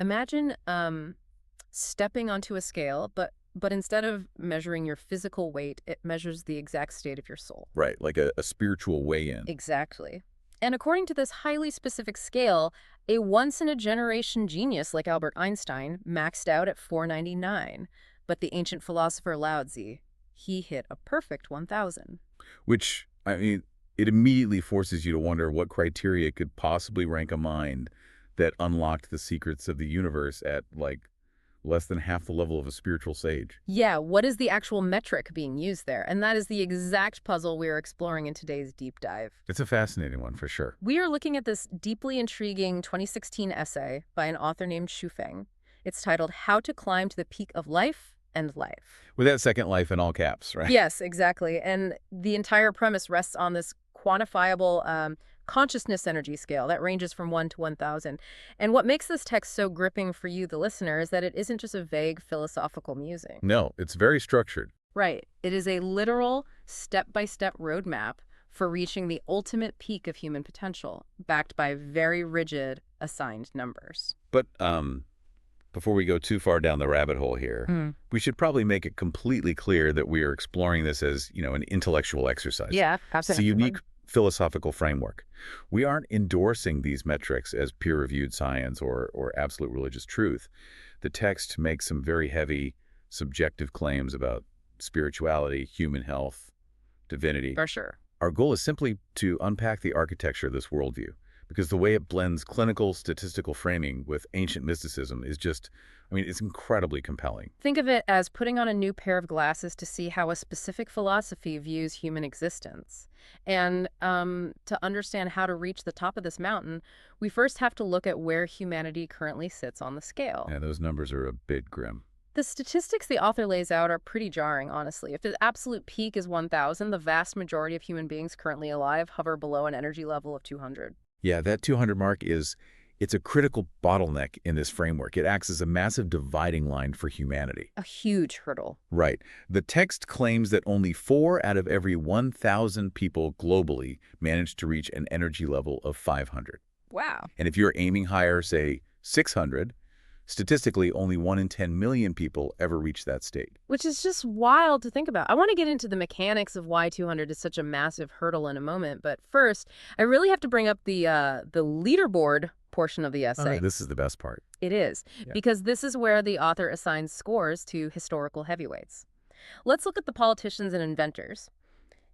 Imagine stepping onto a scale, but instead of measuring your physical weight, it measures the exact state of your soul. Right, like a spiritual weigh-in. Exactly. And according to this highly specific scale, a once-in-a-generation genius like Albert Einstein maxed out at 499, but the ancient philosopher Laozi, he hit a perfect 1,000. Which, I mean, it immediately forces you to wonder what criteria could possibly rank a mind that unlocked the secrets of the universe at, like, less than half the level of a spiritual sage. Yeah, what is the actual metric being used there? And that is the exact puzzle we are exploring in today's deep dive. It's a fascinating one, for sure. We are looking at this deeply intriguing 2016 essay by an author named Xu Feng. It's titled How to Climb to the Peak of Life and Life. With that second life in all caps, right? Yes, exactly. And the entire premise rests on this quantifiable consciousness energy scale that ranges from 1 to 1,000. And what makes this text so gripping for you, the listener, is that it isn't just a vague philosophical musing. No, it's very structured. Right. It is a literal step-by-step roadmap for reaching the ultimate peak of human potential, backed by very rigid assigned numbers. But before we go too far down the rabbit hole here, we should probably make it completely clear that we are exploring this as, an intellectual exercise. Yeah, It's a absolutely. unique philosophical framework. We aren't endorsing these metrics as peer-reviewed science or absolute religious truth. The text makes some very heavy, subjective claims about spirituality, human health, divinity. For sure. Our goal is simply to unpack the architecture of this worldview, because the way it blends clinical statistical framing with ancient mysticism is just, it's incredibly compelling. Think of it as putting on a new pair of glasses to see how a specific philosophy views human existence. And to understand how to reach the top of this mountain, we first have to look at where humanity currently sits on the scale. Yeah, those numbers are a bit grim. The statistics the author lays out are pretty jarring, honestly. If the absolute peak is 1,000, the vast majority of human beings currently alive hover below an energy level of 200. Yeah, that 200 mark it's a critical bottleneck in this framework. It acts as a massive dividing line for humanity. A huge hurdle. Right. The text claims that only 4 out of every 1,000 people globally manage to reach an energy level of 500. Wow. And if you're aiming higher, say 600, statistically, only 1 in 10 million people ever reach that state. Which is just wild to think about. I want to get into the mechanics of why 200 is such a massive hurdle in a moment, but first, I really have to bring up the leaderboard portion of the essay. This is the best part. It is, because this is where the author assigns scores to historical heavyweights. Let's look at the politicians and inventors.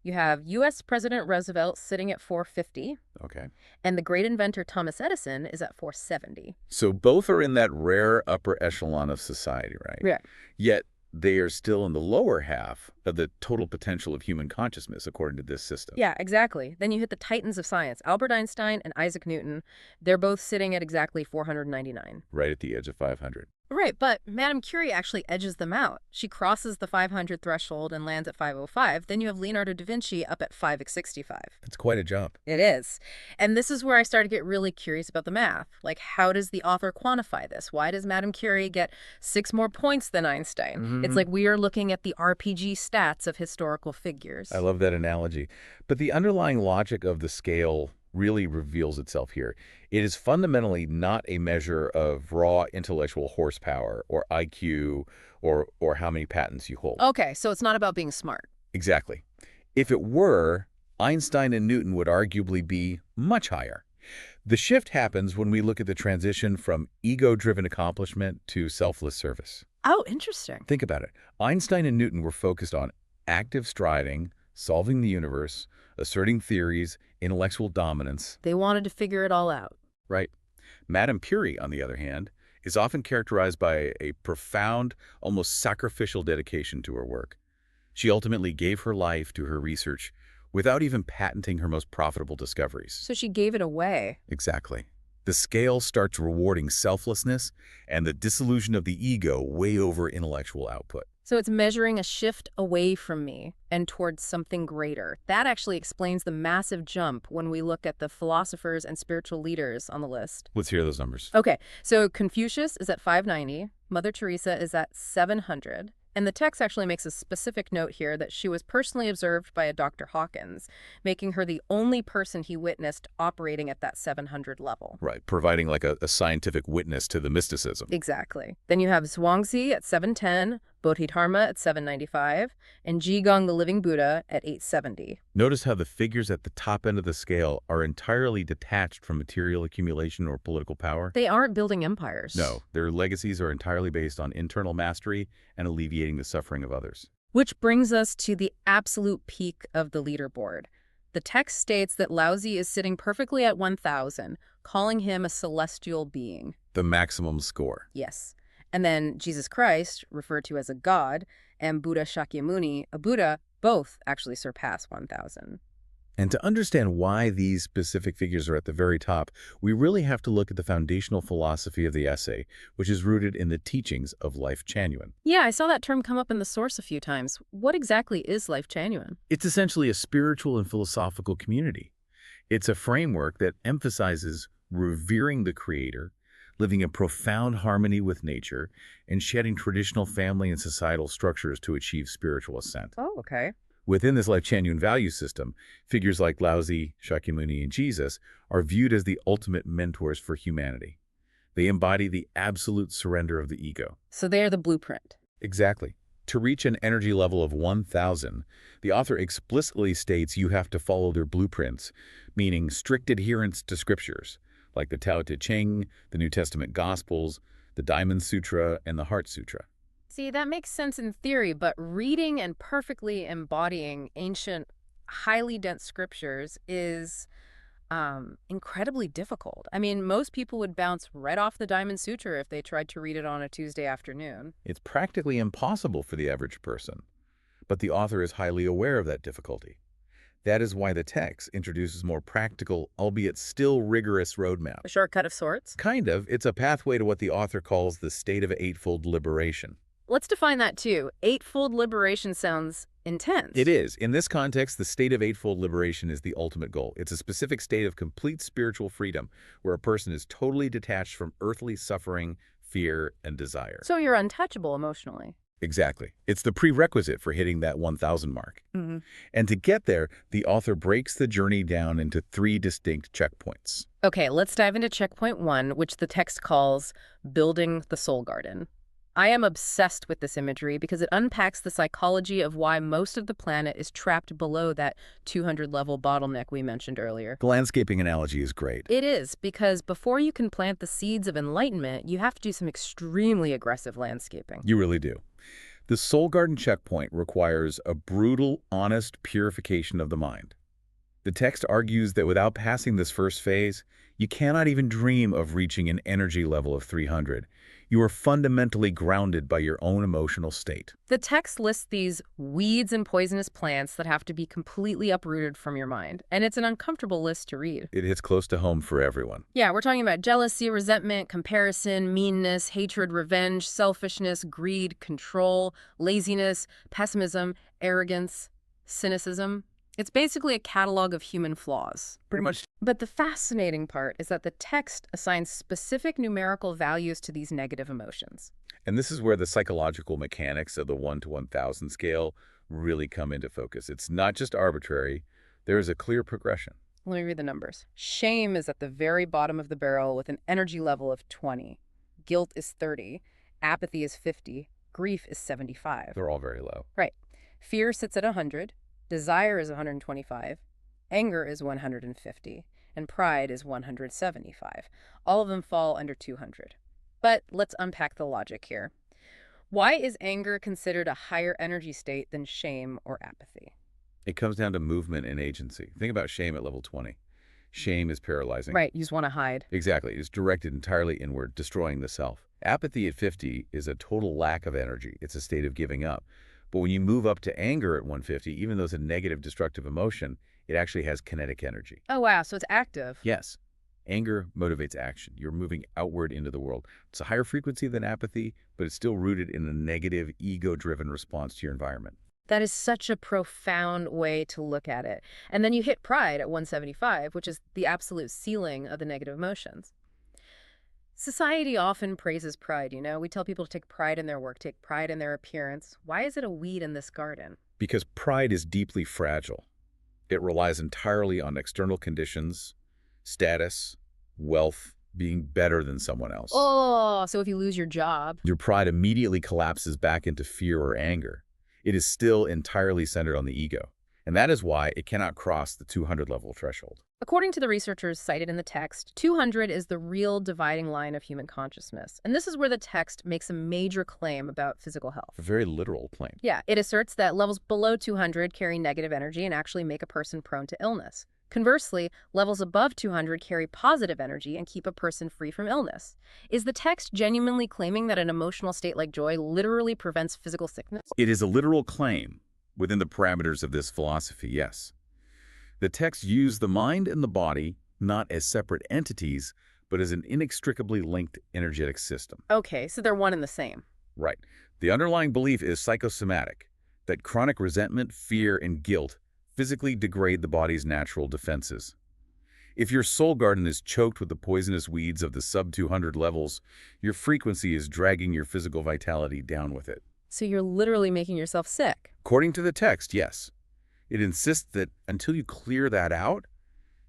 You have U.S. President Roosevelt sitting at 450, Okay. and the great inventor Thomas Edison is at 470. So both are in that rare upper echelon of society, right? Yeah. Yet they are still in the lower half of the total potential of human consciousness, according to this system. Yeah, exactly. Then you hit the titans of science, Albert Einstein and Isaac Newton. They're both sitting at exactly 499. Right at the edge of 500. Right, but Madame Curie actually edges them out. She crosses the 500 threshold and lands at 505. Then you have Leonardo da Vinci up at 565. That's quite a jump. It is. And this is where I started to get really curious about the math. Like, how does the author quantify this? Why does Madame Curie get 6 more points than Einstein? It's like we are looking at the RPG stats of historical figures. I love that analogy. But the underlying logic of the scale really reveals itself here. It is fundamentally not a measure of raw intellectual horsepower or IQ or how many patents you hold. Okay, so it's not about being smart. Exactly. If it were, Einstein and Newton would arguably be much higher. The shift happens when we look at the transition from ego-driven accomplishment to selfless service. Oh, interesting. Think about it. Einstein and Newton were focused on active striving, solving the universe, asserting theories, intellectual dominance. They wanted to figure it all out. Right. Madame Curie, on the other hand, is often characterized by a profound, almost sacrificial dedication to her work. She ultimately gave her life to her research without even patenting her most profitable discoveries. So she gave it away. Exactly. The scale starts rewarding selflessness and the disillusion of the ego way over intellectual output. So it's measuring a shift away from me and towards something greater. That actually explains the massive jump when we look at the philosophers and spiritual leaders on the list. Let's hear those numbers. Okay, so Confucius is at 590, Mother Teresa is at 700, And the text actually makes a specific note here that she was personally observed by a Dr. Hawkins, making her the only person he witnessed operating at that 700 level. Right, providing like a scientific witness to the mysticism. Exactly. Then you have Zhuangzi at 710, Bodhidharma at 795, and Jigong the Living Buddha at 870. Notice how the figures at the top end of the scale are entirely detached from material accumulation or political power? They aren't building empires. No, their legacies are entirely based on internal mastery and alleviating the suffering of others. Which brings us to the absolute peak of the leaderboard. The text states that Laozi is sitting perfectly at 1,000, calling him a celestial being. The maximum score. Yes. And then Jesus Christ, referred to as a god, and Buddha Shakyamuni, a Buddha, both actually surpass 1,000. And to understand why these specific figures are at the very top, we really have to look at the foundational philosophy of the essay, which is rooted in the teachings of Lifechanyuan. Yeah, I saw that term come up in the source a few times. What exactly is Lifechanyuan? It's essentially a spiritual and philosophical community. It's a framework that emphasizes revering the Creator, living in profound harmony with nature, and shedding traditional family and societal structures to achieve spiritual ascent. Oh, okay. Within this Lifechanyuan value system, figures like Laozi, Shakyamuni, and Jesus are viewed as the ultimate mentors for humanity. They embody the absolute surrender of the ego. So they're the blueprint. Exactly. To reach an energy level of 1,000, the author explicitly states you have to follow their blueprints, meaning strict adherence to scriptures, like the Tao Te Ching, the New Testament Gospels, the Diamond Sutra, and the Heart Sutra. See, that makes sense in theory, but reading and perfectly embodying ancient, highly dense scriptures is incredibly difficult. I mean, most people would bounce right off the Diamond Sutra if they tried to read it on a Tuesday afternoon. It's practically impossible for the average person, but the author is highly aware of that difficulty. That is why the text introduces more practical, albeit still rigorous roadmap. A shortcut of sorts? Kind of. It's a pathway to what the author calls the state of eightfold liberation. Let's define that too. Eightfold liberation sounds intense. It is. In this context, the state of eightfold liberation is the ultimate goal. It's a specific state of complete spiritual freedom where a person is totally detached from earthly suffering, fear, and desire. So you're untouchable emotionally. Exactly. It's the prerequisite for hitting that 1,000 mark. Mm-hmm. And to get there, the author breaks the journey down into 3 distinct checkpoints. Okay, let's dive into checkpoint 1, which the text calls building the soul garden. I am obsessed with this imagery because it unpacks the psychology of why most of the planet is trapped below that 200-level bottleneck we mentioned earlier. The landscaping analogy is great. It is, because before you can plant the seeds of enlightenment, you have to do some extremely aggressive landscaping. You really do. The soul garden checkpoint requires a brutal, honest purification of the mind. The text argues that without passing this first phase, you cannot even dream of reaching an energy level of 300. You are fundamentally grounded by your own emotional state. The text lists these weeds and poisonous plants that have to be completely uprooted from your mind, and it's an uncomfortable list to read. It hits close to home for everyone. Yeah, we're talking about jealousy, resentment, comparison, meanness, hatred, revenge, selfishness, greed, control, laziness, pessimism, arrogance, cynicism. It's basically a catalog of human flaws. Pretty much. But the fascinating part is that the text assigns specific numerical values to these negative emotions. And this is where the psychological mechanics of the 1 to 1,000 scale really come into focus. It's not just arbitrary. There is a clear progression. Let me read the numbers. Shame is at the very bottom of the barrel with an energy level of 20. Guilt is 30. Apathy is 50. Grief is 75. They're all very low. Right. Fear sits at 100. Desire is 125. Anger is 150. And pride is 175. All of them fall under 200. But let's unpack the logic here. Why is anger considered a higher energy state than shame or apathy? It comes down to movement and agency. Think about shame at level 20. Shame is paralyzing. Right, you just want to hide. Exactly. It's directed entirely inward, destroying the self. Apathy at 50 is a total lack of energy. It's a state of giving up. But when you move up to anger at 150, even though it's a negative, destructive emotion, it actually has kinetic energy. Oh, wow, so it's active. Yes. Anger motivates action. You're moving outward into the world. It's a higher frequency than apathy, but it's still rooted in a negative, ego-driven response to your environment. That is such a profound way to look at it. And then you hit pride at 175, which is the absolute ceiling of the negative emotions. Society often praises pride, We tell people to take pride in their work, take pride in their appearance. Why is it a weed in this garden? Because pride is deeply fragile. It relies entirely on external conditions, status, wealth, being better than someone else. Oh, so if you lose your job. Your pride immediately collapses back into fear or anger. It is still entirely centered on the ego. And that is why it cannot cross the 200 level threshold. According to the researchers cited in the text, 200 is the real dividing line of human consciousness. And this is where the text makes a major claim about physical health. A very literal claim. Yeah, it asserts that levels below 200 carry negative energy and actually make a person prone to illness. Conversely, levels above 200 carry positive energy and keep a person free from illness. Is the text genuinely claiming that an emotional state like joy literally prevents physical sickness? It is a literal claim within the parameters of this philosophy, yes. The text used the mind and the body not as separate entities, but as an inextricably linked energetic system. Okay, so they're one and the same. Right. The underlying belief is psychosomatic, that chronic resentment, fear, and guilt physically degrade the body's natural defenses. If your soul garden is choked with the poisonous weeds of the sub-200 levels, your frequency is dragging your physical vitality down with it. So you're literally making yourself sick. According to the text, yes. It insists that until you clear that out,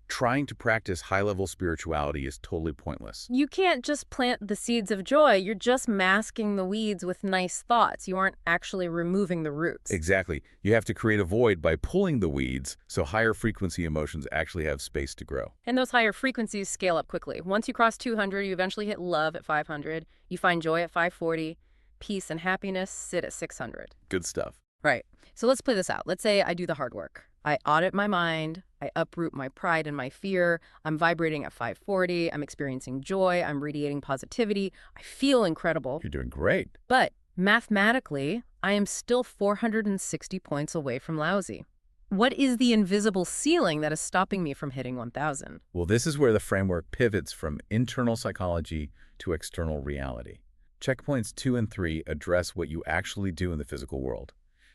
trying to practice high-level spirituality is totally pointless. You can't just plant the seeds of joy. You're just masking the weeds with nice thoughts. You aren't actually removing the roots. Exactly. You have to create a void by pulling the weeds so higher frequency emotions actually have space to grow. And those higher frequencies scale up quickly. Once you cross 200, you eventually hit love at 500. You find joy at 540. Peace and happiness sit at 600. Good stuff. Right. So let's play this out. Let's say I do the hard work. I audit my mind. I uproot my pride and my fear. I'm vibrating at 540. I'm experiencing joy. I'm radiating positivity. I feel incredible. You're doing great. But mathematically, I am still 460 points away from Laozi. What is the invisible ceiling that is stopping me from hitting 1,000? Well, this is where the framework pivots from internal psychology to external reality. Checkpoints 2 and 3 address what you actually do in the physical world.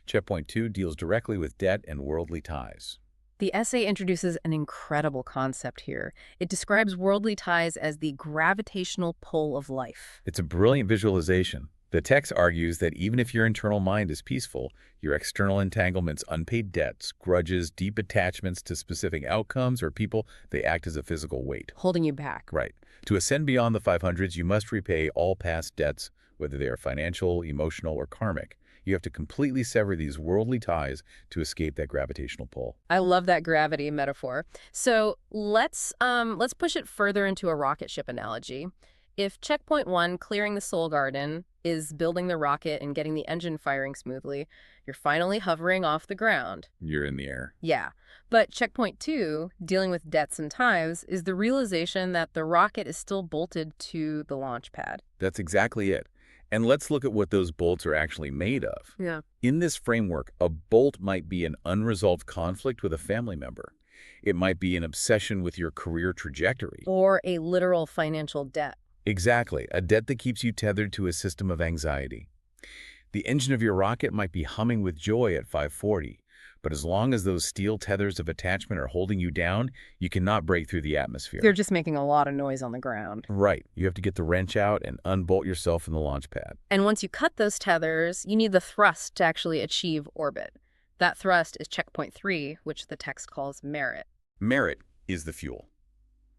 Checkpoint 2 deals directly with debt and worldly ties. The essay introduces an incredible concept here. It describes worldly ties as the gravitational pull of life. It's a brilliant visualization. The text argues that even if your internal mind is peaceful, your external entanglements, unpaid debts, grudges, deep attachments to specific outcomes or people, they act as a physical weight. Holding you back. Right. To ascend beyond the 500s, you must repay all past debts, whether they are financial, emotional, or karmic. You have to completely sever these worldly ties to escape that gravitational pull. I love that gravity metaphor. So let's push it further into a rocket ship analogy. If checkpoint 1, clearing the soul garden, is building the rocket and getting the engine firing smoothly, you're finally hovering off the ground. You're in the air. Yeah. But checkpoint 2, dealing with debts and ties, is the realization that the rocket is still bolted to the launch pad. That's exactly it. And let's look at what those bolts are actually made of. Yeah. In this framework, a bolt might be an unresolved conflict with a family member. It might be an obsession with your career trajectory. Or a literal financial debt. Exactly, a debt that keeps you tethered to a system of anxiety. The engine of your rocket might be humming with joy at 540, but as long as those steel tethers of attachment are holding you down, you cannot break through the atmosphere. They're just making a lot of noise on the ground. Right. You have to get the wrench out and unbolt yourself from the launch pad. And once you cut those tethers, you need the thrust to actually achieve orbit. That thrust is checkpoint 3, which the text calls merit. Merit is the fuel.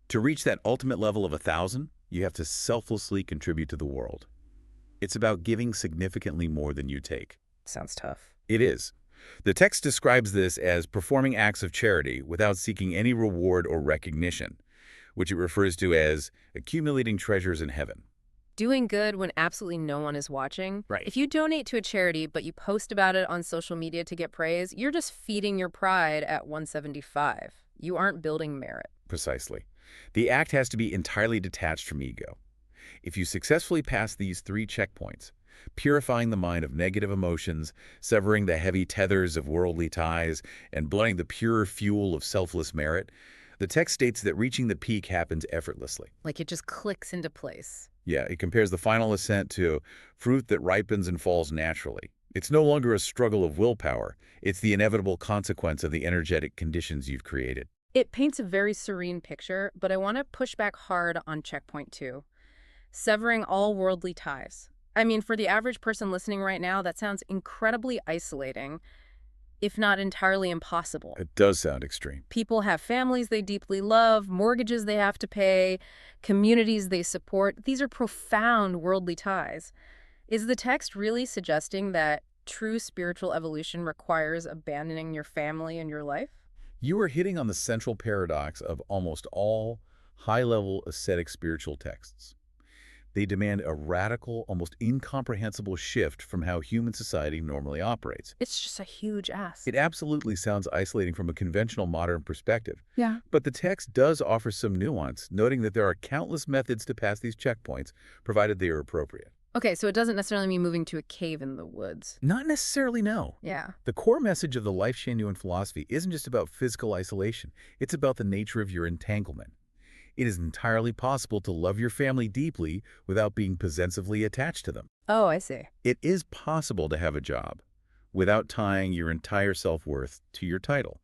To reach that ultimate level of 1,000, you have to selflessly contribute to the world. It's about giving significantly more than you take. Sounds tough. It is. The text describes this as performing acts of charity without seeking any reward or recognition, which it refers to as accumulating treasures in heaven. Doing good when absolutely no one is watching. Right. If you donate to a charity, but you post about it on social media to get praise, you're just feeding your pride at 175. You aren't building merit. Precisely. The act has to be entirely detached from ego. If you successfully pass these 3 checkpoints, purifying the mind of negative emotions, severing the heavy tethers of worldly ties, and blowing the pure fuel of selfless merit, the text states that reaching the peak happens effortlessly. Like it just clicks into place. Yeah, it compares the final ascent to fruit that ripens and falls naturally. It's no longer a struggle of willpower. It's the inevitable consequence of the energetic conditions you've created. It paints a very serene picture, but I want to push back hard on checkpoint 2. Severing all worldly ties. I mean, for the average person listening right now, that sounds incredibly isolating, if not entirely impossible. It does sound extreme. People have families they deeply love, mortgages they have to pay, communities they support. These are profound worldly ties. Is the text really suggesting that true spiritual evolution requires abandoning your family and your life? You are hitting on the central paradox of almost all high-level ascetic spiritual texts. They demand a radical, almost incomprehensible shift from how human society normally operates. It's just a huge ask. It absolutely sounds isolating from a conventional modern perspective. Yeah. But the text does offer some nuance, noting that there are countless methods to pass these checkpoints, provided they are appropriate. Okay, so it doesn't necessarily mean moving to a cave in the woods. Not necessarily, no. Yeah. The core message of the Lifechanyuan philosophy isn't just about physical isolation. It's about the nature of your entanglement. It is entirely possible to love your family deeply without being possessively attached to them. Oh, I see. It is possible to have a job without tying your entire self-worth to your title.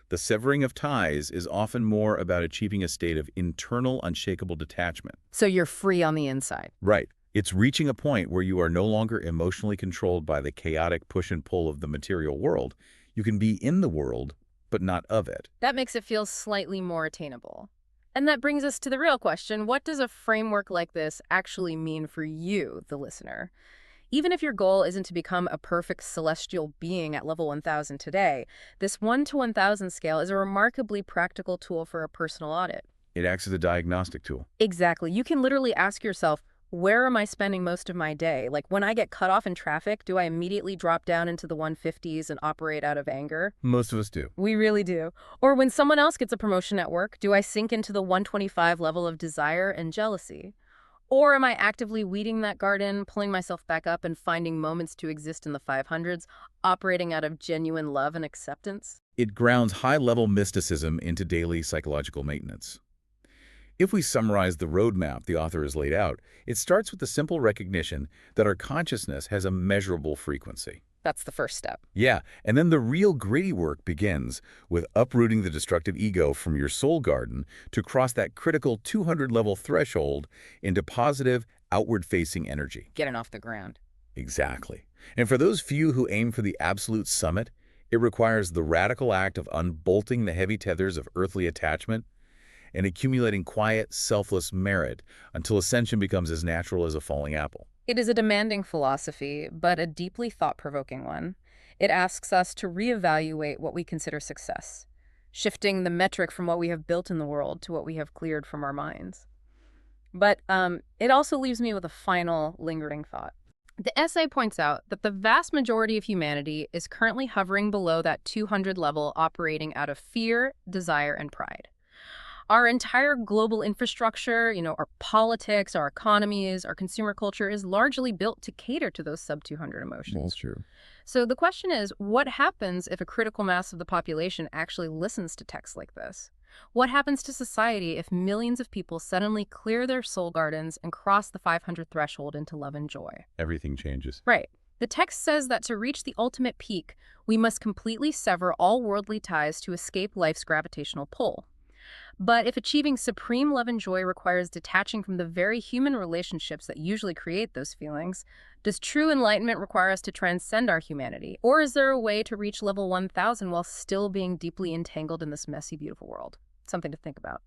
The severing of ties is often more about achieving a state of internal, unshakable detachment. So you're free on the inside. Right. It's reaching a point where you are no longer emotionally controlled by the chaotic push and pull of the material world. You can be in the world, but not of it. That makes it feel slightly more attainable. And that brings us to the real question. What does a framework like this actually mean for you, the listener? Even if your goal isn't to become a perfect celestial being at level 1000 today, this 1 to 1000 scale is a remarkably practical tool for a personal audit. It acts as a diagnostic tool. Exactly. You can literally ask yourself, where am I spending most of my day? Like when I get cut off in traffic, do I immediately drop down into the 150s and operate out of anger? Most of us do. We really do. Or when someone else gets a promotion at work, do I sink into the 125 level of desire and jealousy? Or am I actively weeding that garden, pulling myself back up and finding moments to exist in the 500s, operating out of genuine love and acceptance? It grounds high-level mysticism into daily psychological maintenance. If we summarize the roadmap the author has laid out, it starts with the simple recognition that our consciousness has a measurable frequency. That's the first step. Yeah, and then the real gritty work begins with uprooting the destructive ego from your soul garden to cross that critical 200-level threshold into positive, outward-facing energy. Getting off the ground. Exactly. And for those few who aim for the absolute summit, it requires the radical act of unbolting the heavy tethers of earthly attachment and accumulating quiet, selfless merit until ascension becomes as natural as a falling apple. It is a demanding philosophy, but a deeply thought-provoking one. It asks us to reevaluate what we consider success, shifting the metric from what we have built in the world to what we have cleared from our minds. But it also leaves me with a final lingering thought. The essay points out that the vast majority of humanity is currently hovering below that 200 level, operating out of fear, desire, and pride. Our entire global infrastructure, our politics, our economies, our consumer culture is largely built to cater to those sub-200 emotions. That's true. So the question is, what happens if a critical mass of the population actually listens to texts like this? What happens to society if millions of people suddenly clear their soul gardens and cross the 500 threshold into love and joy? Everything changes. Right. The text says that to reach the ultimate peak, we must completely sever all worldly ties to escape life's gravitational pull. But if achieving supreme love and joy requires detaching from the very human relationships that usually create those feelings, does true enlightenment require us to transcend our humanity? Or is there a way to reach level 1000 while still being deeply entangled in this messy, beautiful world? Something to think about.